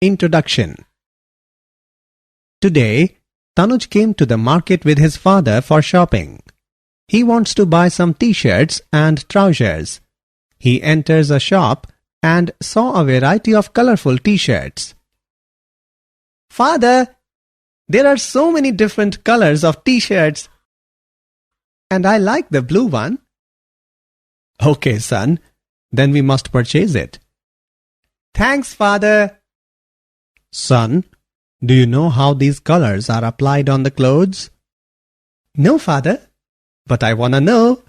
Introduction. Today, Tanuj came to the market with his father for shopping. He wants to buy some t-shirts and trousers. He enters a shop and saw a variety of colorful t-shirts. Father, there are so many different colors of t-shirts, and I like the blue one. Okay, son, then we must purchase it. Thanks, father. Son, do you know how these colors are applied on the clothes? No, father, but I wanna know.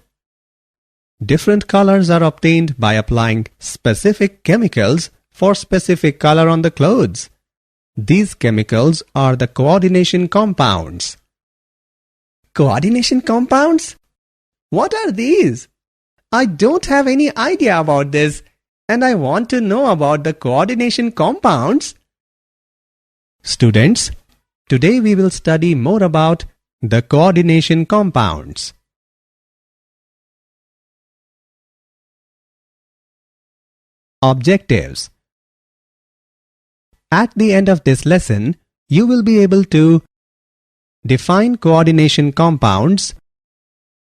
Different colors are obtained by applying specific chemicals for specific color on the clothes. These chemicals are the coordination compounds. Coordination compounds? What are these? I don't have any idea about this, and I want to know about the coordination compounds. Students, today we will study more about the coordination compounds. Objectives. At the end of this lesson, you will be able to define coordination compounds,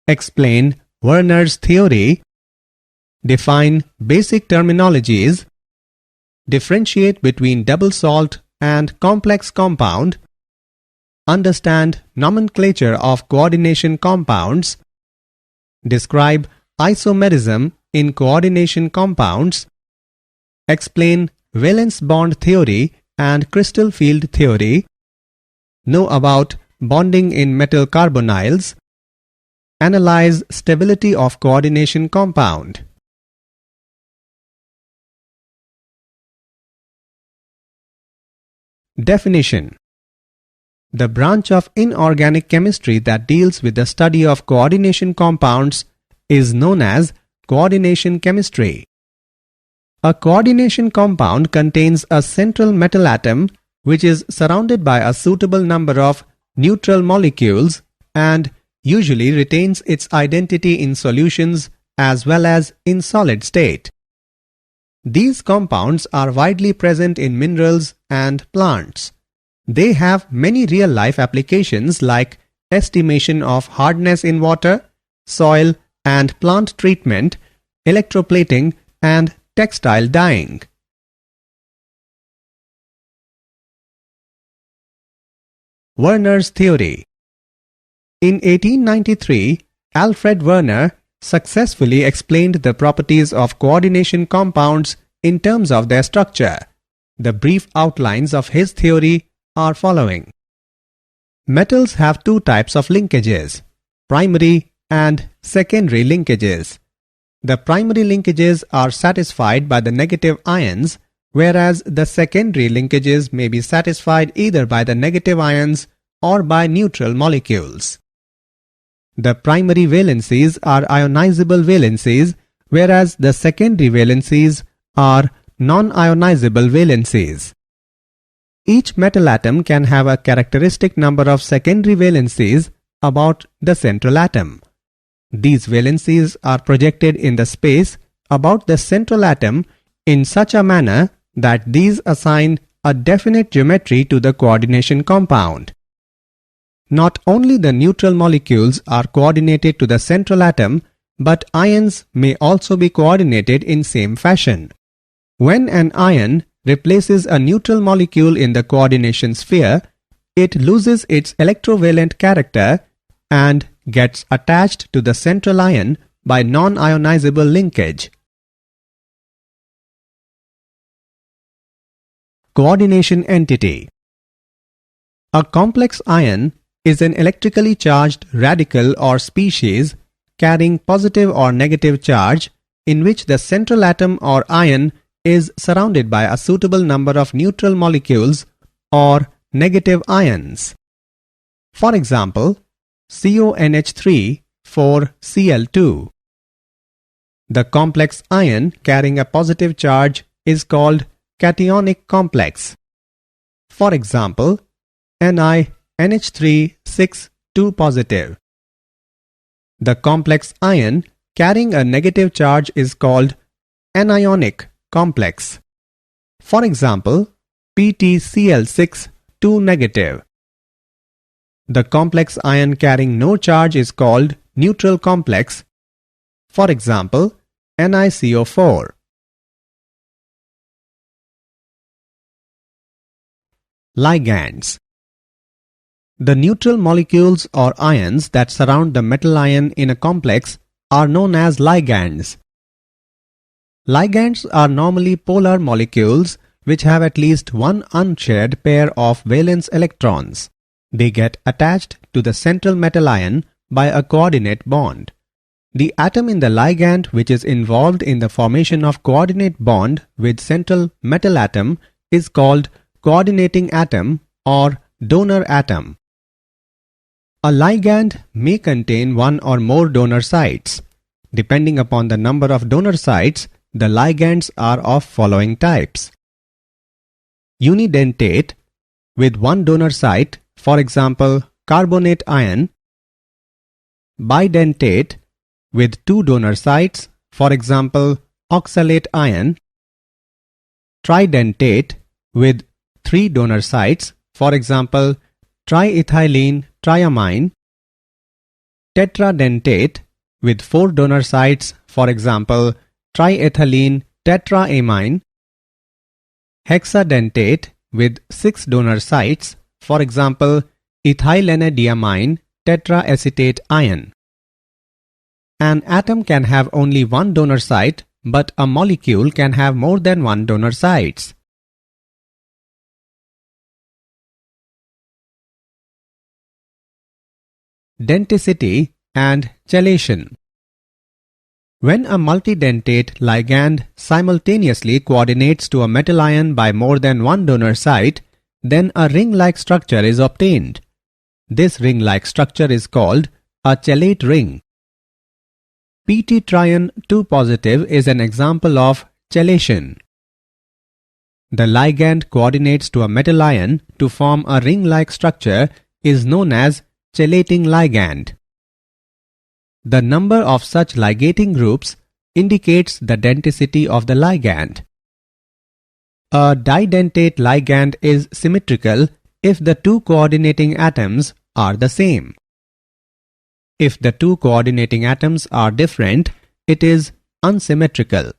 explain Werner's theory, define basic terminologies, differentiate between double salt and complex compound, understand nomenclature of coordination compounds, describe isomerism in coordination compounds, explain valence bond theory and crystal field theory, know about bonding in metal carbonyls, analyze stability of coordination compound. Definition. The branch of inorganic chemistry that deals with the study of coordination compounds is known as coordination chemistry. A coordination compound contains a central metal atom which is surrounded by a suitable number of neutral molecules and usually retains its identity in solutions as well as in solid state. These compounds are widely present in minerals and plants. They have many real-life applications like estimation of hardness in water, soil and plant treatment, electroplating and textile dyeing. Werner's theory. In 1893, Alfred Werner successfully explained the properties of coordination compounds in terms of their structure. The brief outlines of his theory are following. Metals have two types of linkages, primary and secondary linkages. The primary linkages are satisfied by the negative ions, whereas the secondary linkages may be satisfied either by the negative ions or by neutral molecules. The primary valencies are ionizable valencies, whereas the secondary valencies are non-ionizable valencies. Each metal atom can have a characteristic number of secondary valencies about the central atom. These valencies are projected in the space about the central atom in such a manner that these assign a definite geometry to the coordination compound. Not only the neutral molecules are coordinated to the central atom, but ions may also be coordinated in same fashion. When an ion replaces a neutral molecule in the coordination sphere, it loses its electrovalent character and gets attached to the central ion by non-ionizable linkage. Coordination entity. A complex ion is an electrically charged radical or species carrying positive or negative charge in which the central atom or ion is surrounded by a suitable number of neutral molecules or negative ions. For example, CONH3 for Cl2. The complex ion carrying a positive charge is called cationic complex. For example, NiNH3 6 2 positive. The complex ion carrying a negative charge is called anionic complex. For example, PtCl6 2 negative. The complex ion carrying no charge is called neutral complex. For example, NiCO4. Ligands. The neutral molecules or ions that surround the metal ion in a complex are known as ligands. Ligands are normally polar molecules which have at least one unshared pair of valence electrons. They get attached to the central metal ion by a coordinate bond. The atom in the ligand which is involved in the formation of coordinate bond with central metal atom is called coordinating atom or donor atom. A ligand may contain one or more donor sites. Depending upon the number of donor sites, the ligands are of following types. Unidentate with one donor site, for example, carbonate ion. Bidentate with two donor sites, for example, oxalate ion. Tridentate with three donor sites, for example, triethylene triamine. Tetradentate with four donor sites, for example, triethylene tetraamine. Hexadentate with six donor sites, for example, ethylenediamine tetraacetate ion. An atom can have only one donor site, but a molecule can have more than one donor sites. Denticity and chelation. When a multidentate ligand simultaneously coordinates to a metal ion by more than one donor site, then a ring-like structure is obtained. This ring-like structure is called a chelate ring. Pt trion 2 positive is an example of chelation. The ligand coordinates to a metal ion to form a ring-like structure is known as chelating ligand. The number of such ligating groups indicates the denticity of the ligand. A didentate ligand is symmetrical if the two coordinating atoms are the same. If the two coordinating atoms are different, it is unsymmetrical.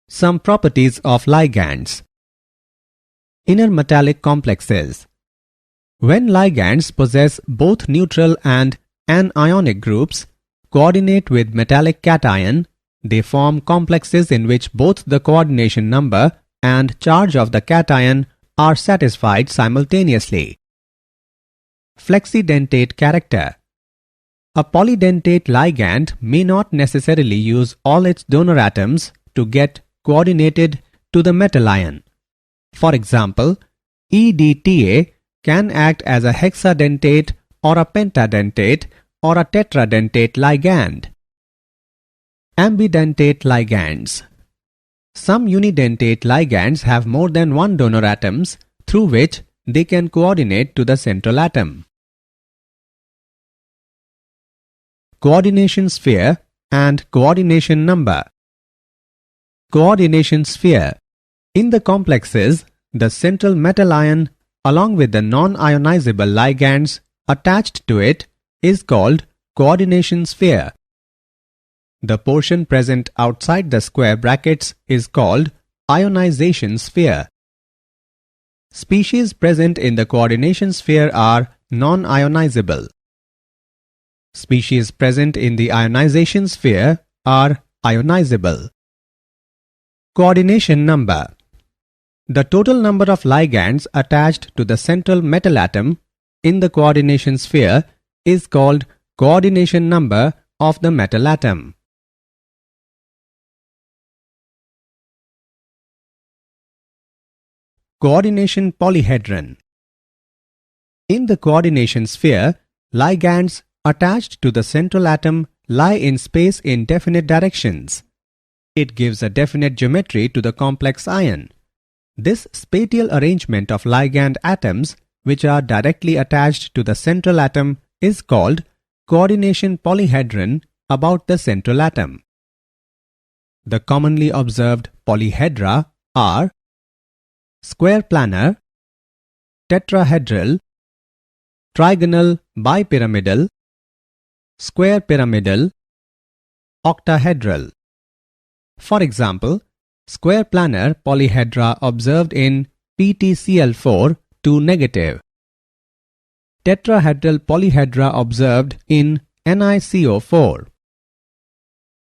Some properties of ligands. Inner metallic complexes. When ligands possess both neutral and anionic groups, coordinate with metallic cation, they form complexes in which both the coordination number and charge of the cation are satisfied simultaneously. Flexidentate character. A polydentate ligand may not necessarily use all its donor atoms to get coordinated to the metal ion. For example, EDTA can act as a hexadentate or a pentadentate or a tetradentate ligand. Ambidentate ligands. Some unidentate ligands have more than one donor atoms through which they can coordinate to the central atom. Coordination sphere and coordination number. Coordination sphere. In the complexes, the central metal ion along with the non-ionizable ligands attached to it is called coordination sphere. The portion present outside the square brackets is called ionization sphere. Species present in the coordination sphere are non-ionizable. Species present in the ionization sphere are ionizable. Coordination number. The total number of ligands attached to the central metal atom in the coordination sphere is called coordination number of the metal atom. Coordination polyhedron. In the coordination sphere, ligands attached to the central atom lie in space in definite directions. It gives a definite geometry to the complex ion. This spatial arrangement of ligand atoms which are directly attached to the central atom is called coordination polyhedron about the central atom. The commonly observed polyhedra are square planar, tetrahedral, trigonal bipyramidal, square pyramidal, octahedral. For example, square planar polyhedra observed in PtCl4 2 negative. Tetrahedral polyhedra observed in NiCO4.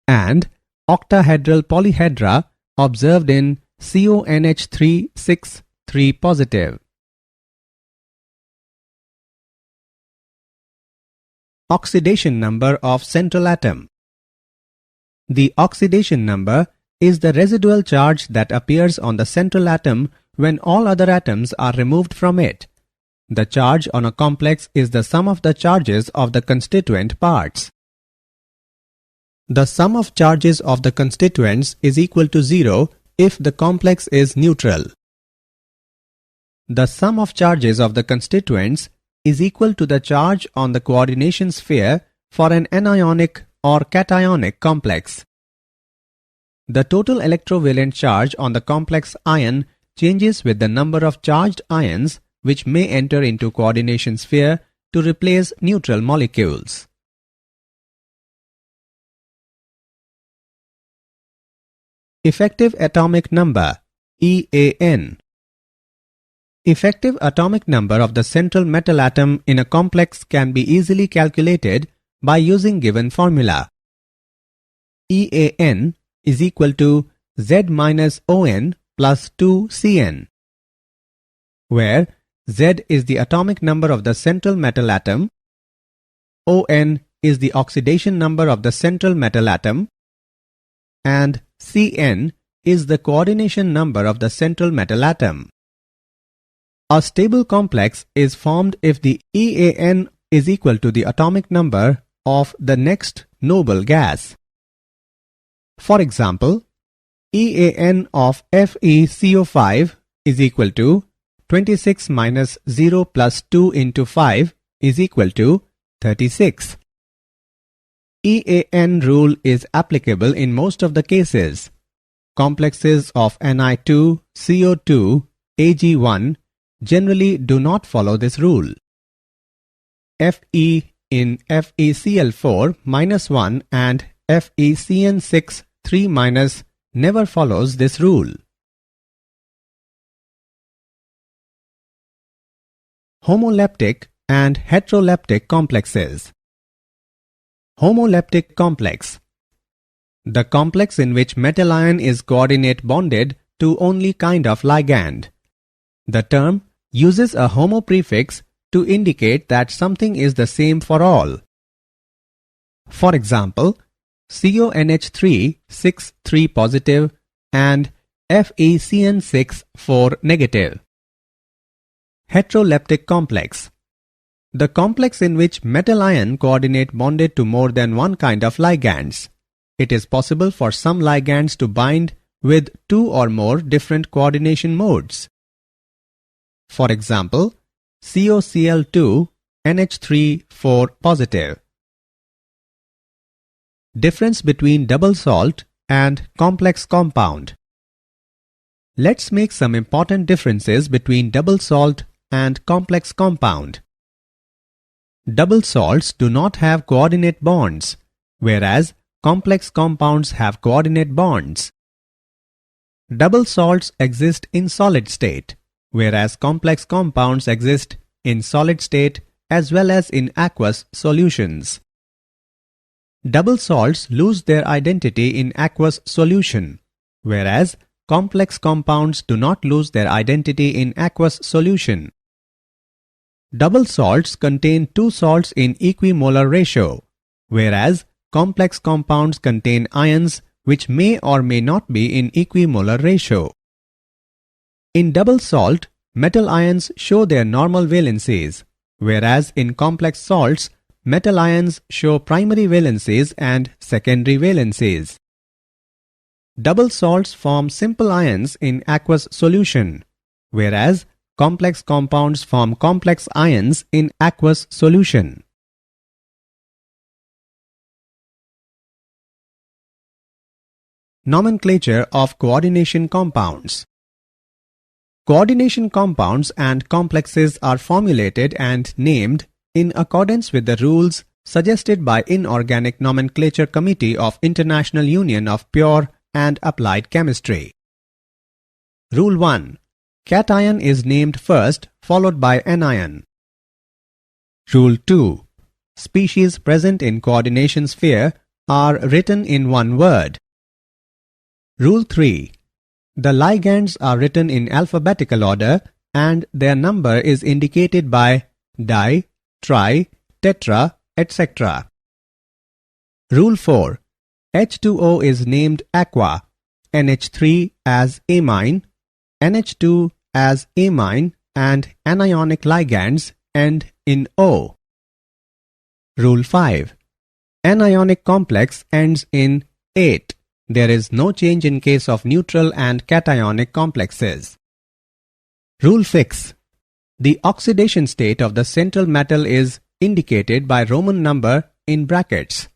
And octahedral polyhedra observed in CONH3 6 3 positive. Oxidation number of central atom. The oxidation number is the residual charge that appears on the central atom when all other atoms are removed from it. The charge on a complex is the sum of the charges of the constituent parts. The sum of charges of the constituents is equal to 0 if the complex is neutral. The sum of charges of the constituents is equal to the charge on the coordination sphere for an anionic or cationic complex. The total electrovalent charge on the complex ion changes with the number of charged ions which may enter into coordination sphere to replace neutral molecules. Effective atomic number EAN. Effective atomic number of the central metal atom in a complex can be easily calculated by using given formula. EAN is equal to Z minus ON plus 2CN, where Z is the atomic number of the central metal atom, ON is the oxidation number of the central metal atom, and Cn is the coordination number of the central metal atom. A stable complex is formed if the EAN is equal to the atomic number of the next noble gas. For example, EAN of FeCO5 is equal to 26 minus 0 plus 2 into 5 is equal to 36. EAN rule is applicable in most of the cases. Complexes of Ni2, CO2, Ag1 generally do not follow this rule. Fe in FeCl4 minus 1 and FeCN6 3 minus never follows this rule. Homoleptic and heteroleptic complexes. Homoleptic complex. The complex in which metal ion is coordinate bonded to only kind of ligand. The term uses a homo prefix to indicate that something is the same for all. For example, CONH3 6 3 positive and FeCN6 4 negative. Heteroleptic complex. The complex in which metal ion coordinate bonded to more than one kind of ligands. It is possible for some ligands to bind with two or more different coordination modes. For example, COCl2 NH3 4 positive. Difference between double salt and complex compound. Let's make some important differences between double salt and complex compound. Double salts do not have coordinate bonds, whereas complex compounds have coordinate bonds. Double salts exist in solid state, whereas complex compounds exist in solid state as well as in aqueous solutions. Double salts lose their identity in aqueous solution, whereas complex compounds do not lose their identity in aqueous solution. Double salts contain two salts in equimolar ratio, whereas complex compounds contain ions which may or may not be in equimolar ratio. In double salt, metal ions show their normal valencies, whereas in complex salts, metal ions show primary valencies and secondary valencies. Double salts form simple ions in aqueous solution, whereas complex compounds form complex ions in aqueous solution. Nomenclature of coordination compounds. Coordination compounds and complexes are formulated and named in accordance with the rules suggested by Inorganic Nomenclature Committee of International Union of Pure and Applied Chemistry. Rule 1. Cation is named first, followed by anion. Rule 2. Species present in coordination sphere are written in one word. Rule 3. The ligands are written in alphabetical order and their number is indicated by di, tri, tetra, etc. Rule 4. H2O is named aqua, NH3 as amine, NH2 as amine, and anionic ligands end in O. Rule 5. Anionic complex ends in ate. There is no change in case of neutral and cationic complexes. Rule 6. The oxidation state of the central metal is indicated by Roman number in brackets.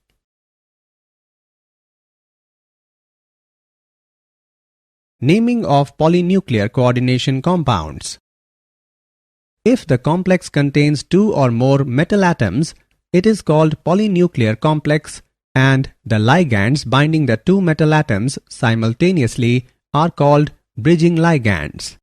Naming of polynuclear coordination compounds. If the complex contains two or more metal atoms, it is called polynuclear complex, and the ligands binding the two metal atoms simultaneously are called bridging ligands.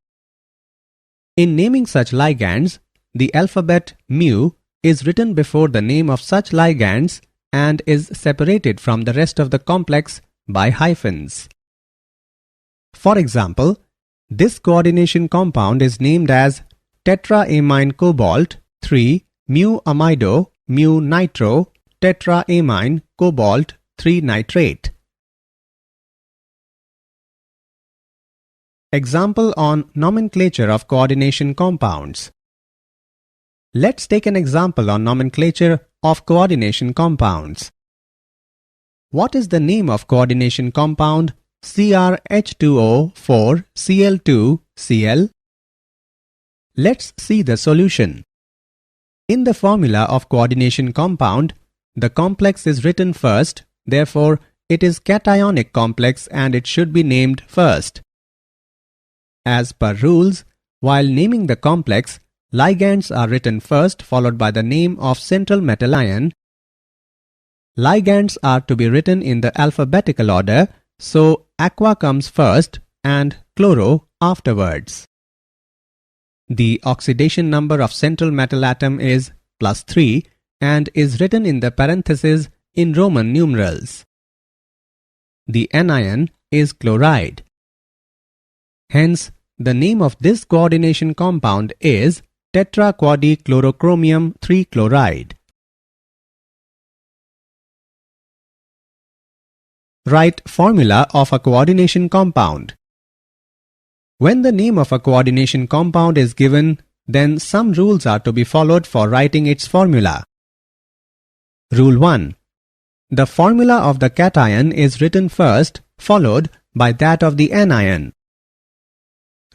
In naming such ligands, the alphabet mu is written before the name of such ligands and is separated from the rest of the complex by hyphens. For example, this coordination compound is named as tetraamine cobalt 3 mu amido mu nitro tetraamine cobalt 3 nitrate. Example on nomenclature of coordination compounds. Let's take an example on nomenclature of coordination compounds. What is the name of coordination compound CrH2O4Cl2Cl? Let's see the solution. In the formula of coordination compound, the complex is written first, therefore it is cationic complex and it should be named first. As per rules, while naming the complex, ligands are written first followed by the name of central metal ion. Ligands are to be written in the alphabetical order, so aqua comes first and chloro afterwards. The oxidation number of central metal atom is +3 and is written in the parentheses in Roman numerals. The anion is chloride. Hence, the name of this coordination compound is tetraquadichlorochromium 3 chloride. Write formula of a coordination compound. When the name of a coordination compound is given, then some rules are to be followed for writing its formula. Rule 1. The formula of the cation is written first, followed by that of the anion.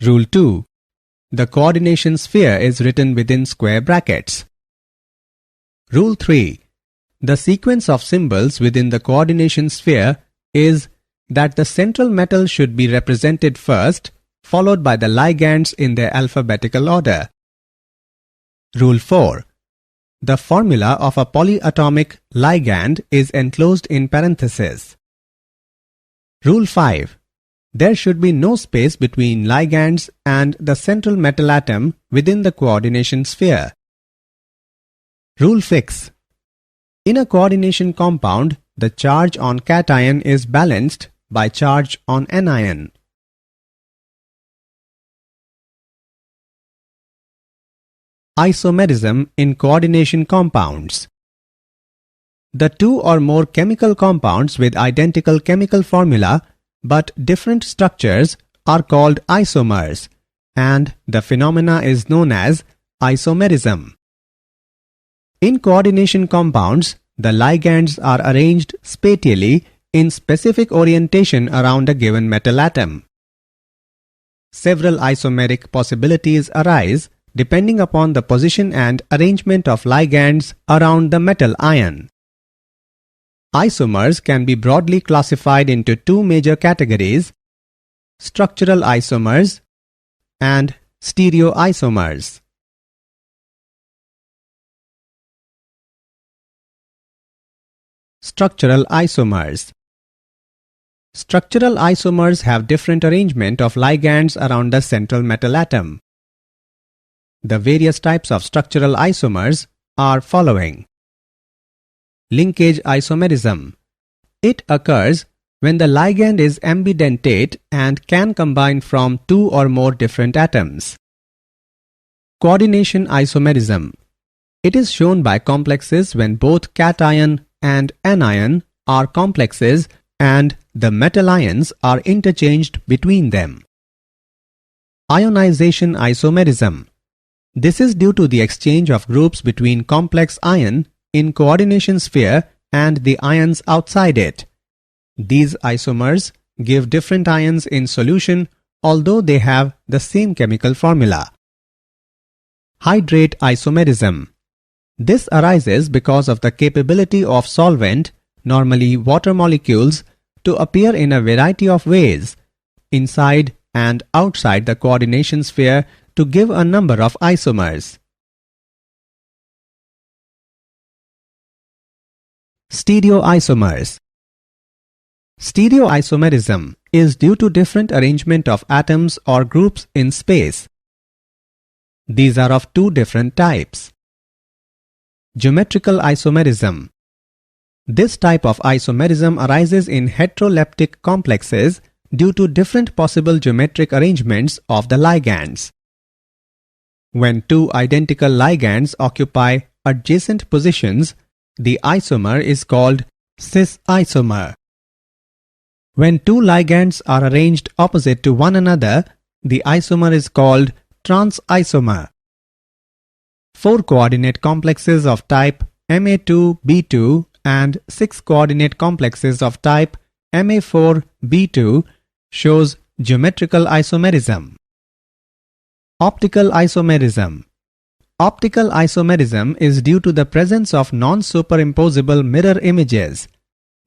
Rule 2. The coordination sphere is written within square brackets. Rule 3. The sequence of symbols within the coordination sphere is that the central metal should be represented first, followed by the ligands in their alphabetical order. Rule 4. The formula of a polyatomic ligand is enclosed in parentheses. Rule 5. There should be no space between ligands and the central metal atom within the coordination sphere. Rule 6. In a coordination compound, the charge on cation is balanced by charge on anion. Isomerism in coordination compounds. The two or more chemical compounds with identical chemical formula but different structures are called isomers, and the phenomena is known as isomerism. In coordination compounds, the ligands are arranged spatially in specific orientation around a given metal atom. Several isomeric possibilities arise depending upon the position and arrangement of ligands around the metal ion. Isomers can be broadly classified into two major categories: structural isomers and stereoisomers. Structural isomers. Structural isomers have different arrangement of ligands around the central metal atom. The various types of structural isomers are following. Linkage isomerism. It occurs when the ligand is ambidentate and can combine from two or more different atoms. Coordination isomerism. It is shown by complexes when both cation and anion are complexes and the metal ions are interchanged between them. Ionization isomerism. This is due to the exchange of groups between complex ion in coordination sphere and the ions outside it. These isomers give different ions in solution although they have the same chemical formula. Hydrate isomerism. This arises because of the capability of solvent, normally water molecules, to appear in a variety of ways, inside and outside the coordination sphere, to give a number of isomers. Stereoisomers. Stereoisomerism is due to different arrangement of atoms or groups in space. These are of two different types. Geometrical isomerism. This type of isomerism arises in heteroleptic complexes due to different possible geometric arrangements of the ligands. When two identical ligands occupy adjacent positions, the isomer is called cis isomer. When two ligands are arranged opposite to one another, the isomer is called trans isomer. Four coordinate complexes of type Ma2b2 and 6 coordinate complexes of type Ma4b2 shows geometrical isomerism. Optical isomerism. Optical isomerism is due to the presence of non-superimposable mirror images.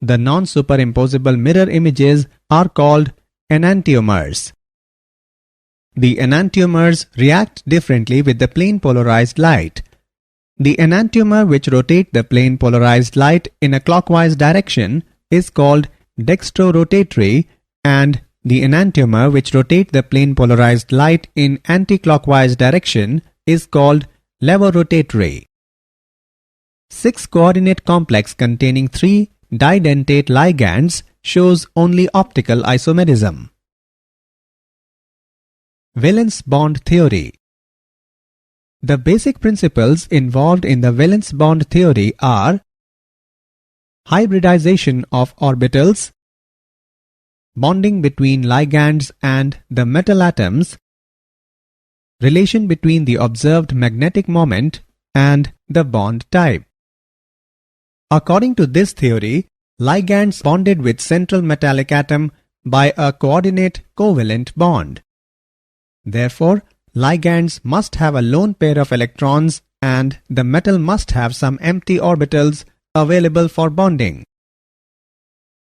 The non-superimposable mirror images are called enantiomers. The enantiomers react differently with the plane polarized light. The enantiomer which rotates the plane polarized light in a clockwise direction is called dextrorotatory, and the enantiomer which rotates the plane polarized light in anti-clockwise direction is called levorotatory. 6 coordinate complex containing 3 didentate ligands shows only optical isomerism. Valence bond theory. The basic principles involved in the valence bond theory are hybridization of orbitals, bonding between ligands and the metal atoms, relation between the observed magnetic moment and the bond type. According to this theory, ligands bonded with central metallic atom by a coordinate covalent bond. Therefore, ligands must have a lone pair of electrons and the metal must have some empty orbitals available for bonding.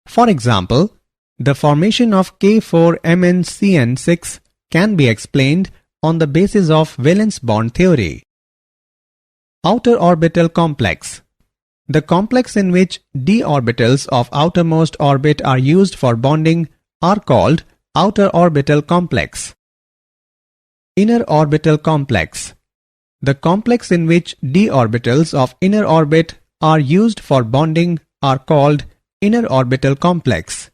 For example, the formation of K4MnCn6 can be explained on the basis of valence bond theory. Outer orbital complex. The complex in which d orbitals of outermost orbit are used for bonding are called outer orbital complex. Inner orbital complex. The complex in which d orbitals of inner orbit are used for bonding are called inner orbital complex.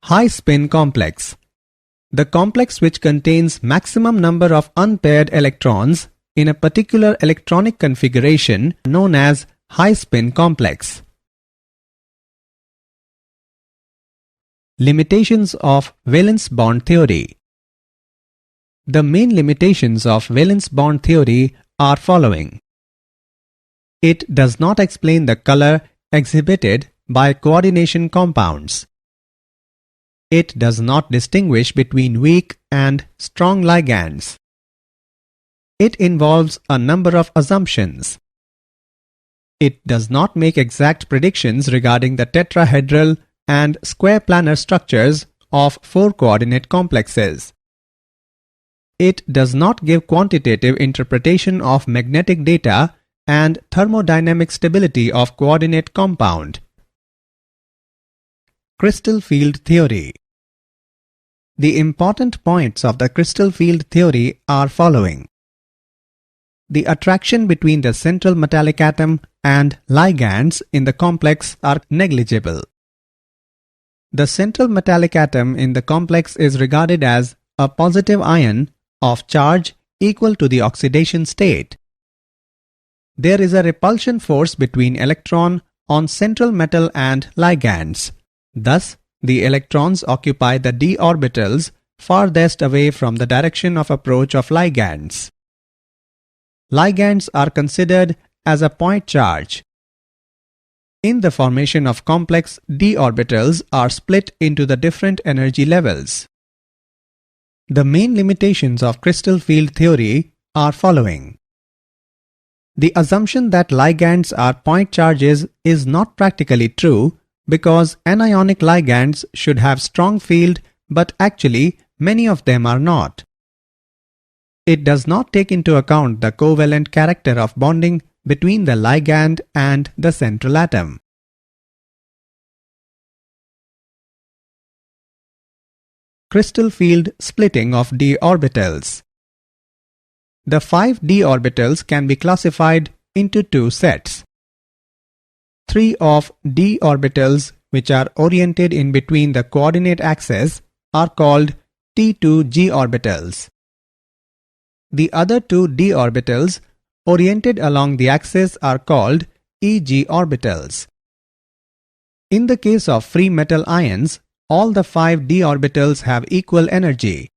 High spin complex. The complex which contains maximum number of unpaired electrons in a particular electronic configuration known as high spin complex. Limitations of valence bond theory. The main limitations of valence bond theory are following. It does not explain the color exhibited by coordination compounds. It does not distinguish between weak and strong ligands. It involves a number of assumptions. It does not make exact predictions regarding the tetrahedral and square planar structures of 4-coordinate complexes. It does not give quantitative interpretation of magnetic data and thermodynamic stability of coordinate compound. Crystal field theory. The important points of the crystal field theory are following. The attraction between the central metallic atom and ligands in the complex are negligible. The central metallic atom in the complex is regarded as a positive ion of charge equal to the oxidation state. There is a repulsion force between electron on central metal and ligands. Thus, the electrons occupy the d orbitals farthest away from the direction of approach of ligands. Ligands are considered as a point charge. In the formation of complex, d orbitals are split into the different energy levels. The main limitations of crystal field theory are following. The assumption that ligands are point charges is not practically true because anionic ligands should have strong field, but actually many of them are not. It does not take into account the covalent character of bonding between the ligand and the central atom. Crystal field splitting of d orbitals. The 5 d orbitals can be classified into 2 sets. 3 of d orbitals which are oriented in between the coordinate axes are called T2g orbitals. The other 2 d orbitals oriented along the axis are called Eg orbitals. In the case of free metal ions, all the 5 d orbitals have equal energy,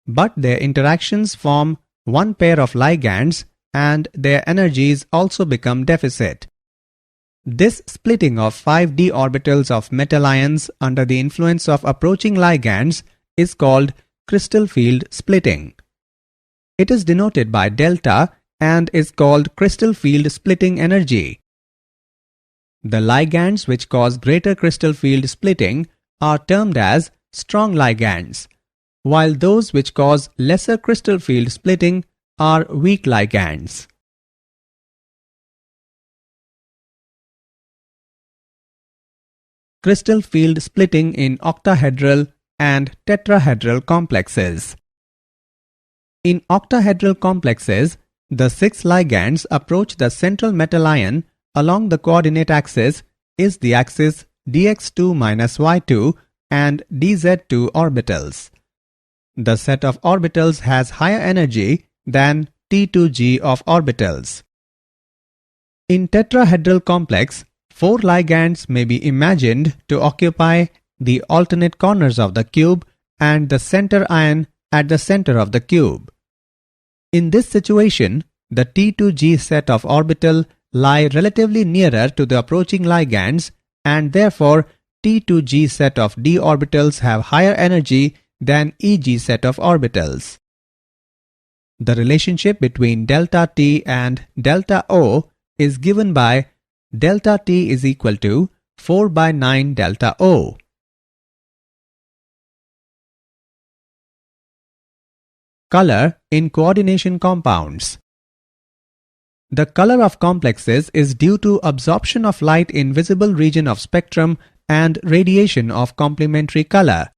but their interactions form one pair of ligands and their energies also become deficit. This splitting of 5 d orbitals of metal ions under the influence of approaching ligands is called crystal field splitting. It is denoted by delta and is called crystal field splitting energy. The ligands which cause greater crystal field splitting are termed as strong ligands, while those which cause lesser crystal field splitting are weak ligands. Crystal field splitting in octahedral and tetrahedral complexes. In octahedral complexes, the 6 ligands approach the central metal ion along the coordinate axis is the axis dx2-y2 and dz2 orbitals. The set of orbitals has higher energy than T2g of orbitals. In tetrahedral complex, 4 ligands may be imagined to occupy the alternate corners of the cube and the center ion at the center of the cube. In this situation, the T2g set of orbital lie relatively nearer to the approaching ligands and therefore T2g set of d orbitals have higher energy than Eg set of orbitals. The relationship between delta T and delta O is given by delta T is equal to 4 by 9 delta O. Color in coordination compounds. The color of complexes is due to absorption of light in visible region of spectrum and radiation of complementary color.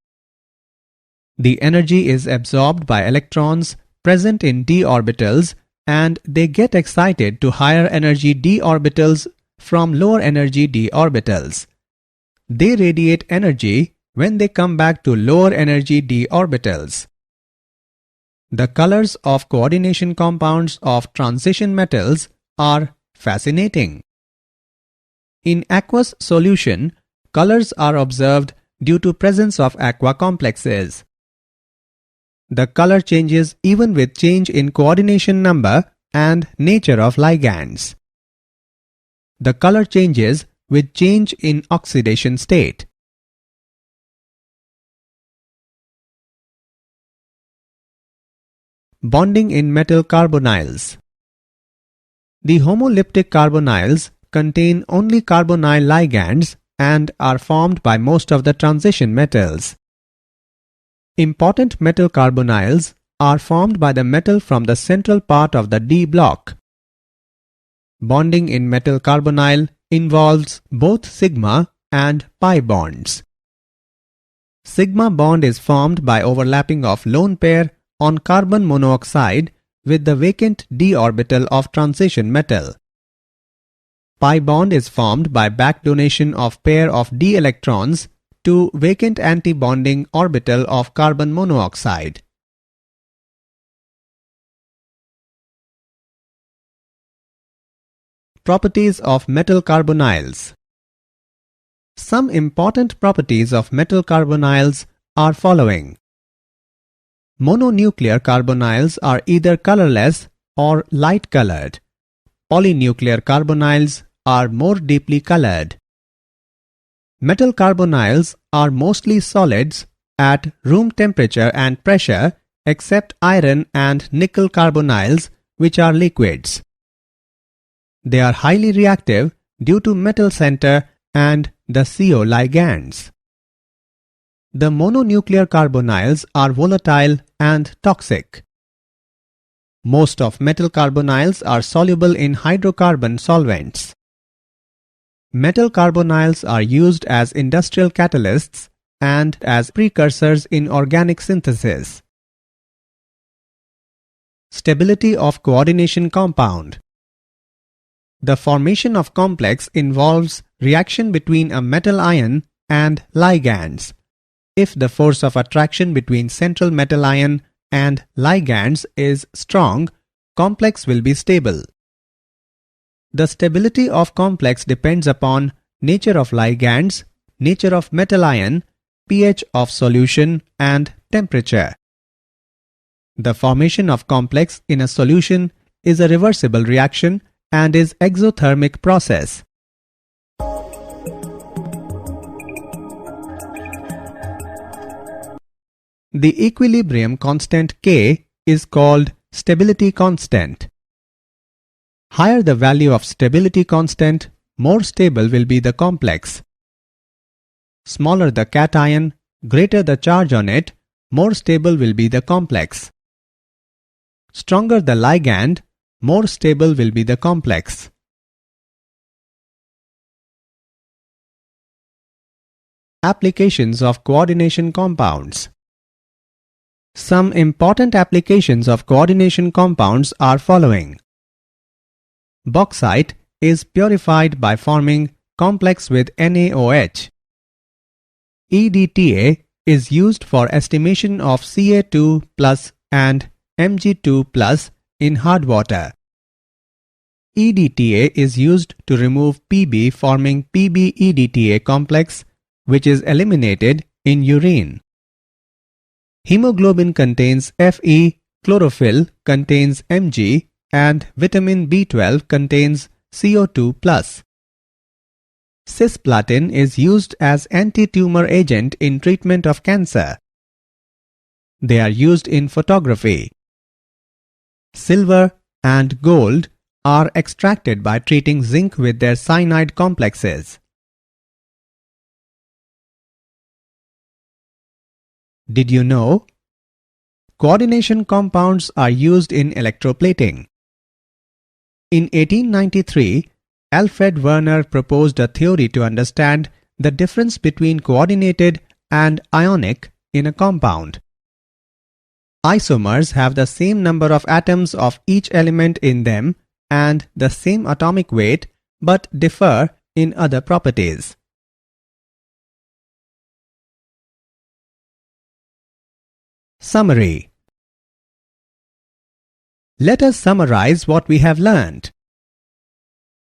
The energy is absorbed by electrons present in d orbitals and they get excited to higher energy d orbitals from lower energy d orbitals. They radiate energy when they come back to lower energy d orbitals. The colors of coordination compounds of transition metals are fascinating. In aqueous solution, colors are observed due to presence of aqua complexes. The color changes even with change in coordination number and nature of ligands. The color changes with change in oxidation state. Bonding in metal carbonyls. The homolyptic carbonyls contain only carbonyl ligands and are formed by most of the transition metals. Important metal carbonyls are formed by the metal from the central part of the D block. Bonding in metal carbonyl involves both sigma and pi bonds. Sigma bond is formed by overlapping of lone pair on carbon monoxide with the vacant d orbital of transition metal. Pi bond is formed by back donation of pair of d electrons to vacant anti-bonding orbital of carbon monoxide. Properties of metal carbonyls. Some important properties of metal carbonyls are following. Mononuclear carbonyls are either colorless or light colored. Polynuclear carbonyls are more deeply colored. Metal carbonyls are mostly solids at room temperature and pressure except iron and nickel carbonyls, which are liquids. They are highly reactive due to metal center and the CO ligands. The mononuclear carbonyls are volatile and toxic. Most of metal carbonyls are soluble in hydrocarbon solvents. Metal carbonyls are used as industrial catalysts and as precursors in organic synthesis. Stability of coordination compound. The formation of complex involves reaction between a metal ion and ligands. If the force of attraction between central metal ion and ligands is strong, complex will be stable. The stability of complex depends upon nature of ligands, nature of metal ion, pH of solution and temperature. The formation of complex in a solution is a reversible reaction and is exothermic process. The equilibrium constant K is called stability constant. Higher the value of stability constant, more stable will be the complex. Smaller the cation, greater the charge on it, more stable will be the complex. Stronger the ligand, more stable will be the complex. Applications of coordination compounds. Some important applications of coordination compounds are following. Bauxite is purified by forming complex with NaOH. EDTA is used for estimation of Ca2 plus and Mg2 plus in hard water. EDTA is used to remove Pb forming Pb-EDTA complex, which is eliminated in urine. Hemoglobin contains Fe, chlorophyll contains Mg, and vitamin B12 contains CO2+. Cisplatin is used as anti-tumor agent in treatment of cancer. They are used in photography. Silver and gold are extracted by treating zinc with their cyanide complexes. Did you know? Coordination compounds are used in electroplating. In 1893, Alfred Werner proposed a theory to understand the difference between coordinated and ionic in a compound. Isomers have the same number of atoms of each element in them and the same atomic weight but differ in other properties. Summary. Let us summarize what we have learned.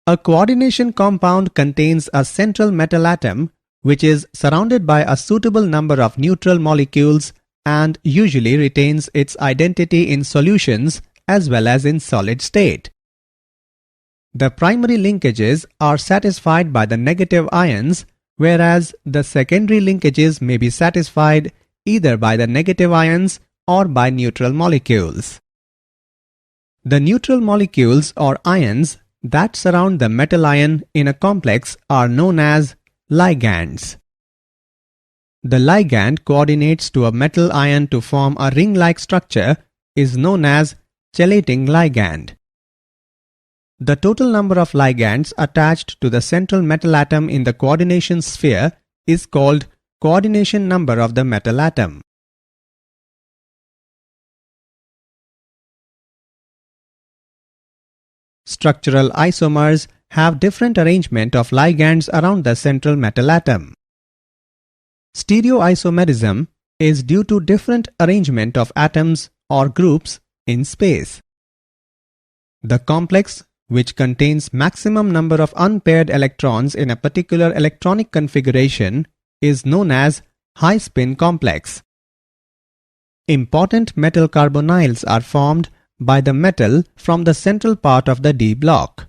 A coordination compound contains a central metal atom which is surrounded by a suitable number of neutral molecules and usually retains its identity in solutions as well as in solid state. The primary linkages are satisfied by the negative ions, whereas the secondary linkages may be satisfied either by the negative ions or by neutral molecules. The neutral molecules or ions that surround the metal ion in a complex are known as ligands. The ligand coordinates to a metal ion to form a ring-like structure is known as chelating ligand. The total number of ligands attached to the central metal atom in the coordination sphere is called coordination number of the metal atom. Structural isomers have different arrangement of ligands around the central metal atom. Stereoisomerism is due to different arrangement of atoms or groups in space. The complex, which contains maximum number of unpaired electrons in a particular electronic configuration, is known as high-spin complex. Important metal carbonyls are formed by the metal from the central part of the d block.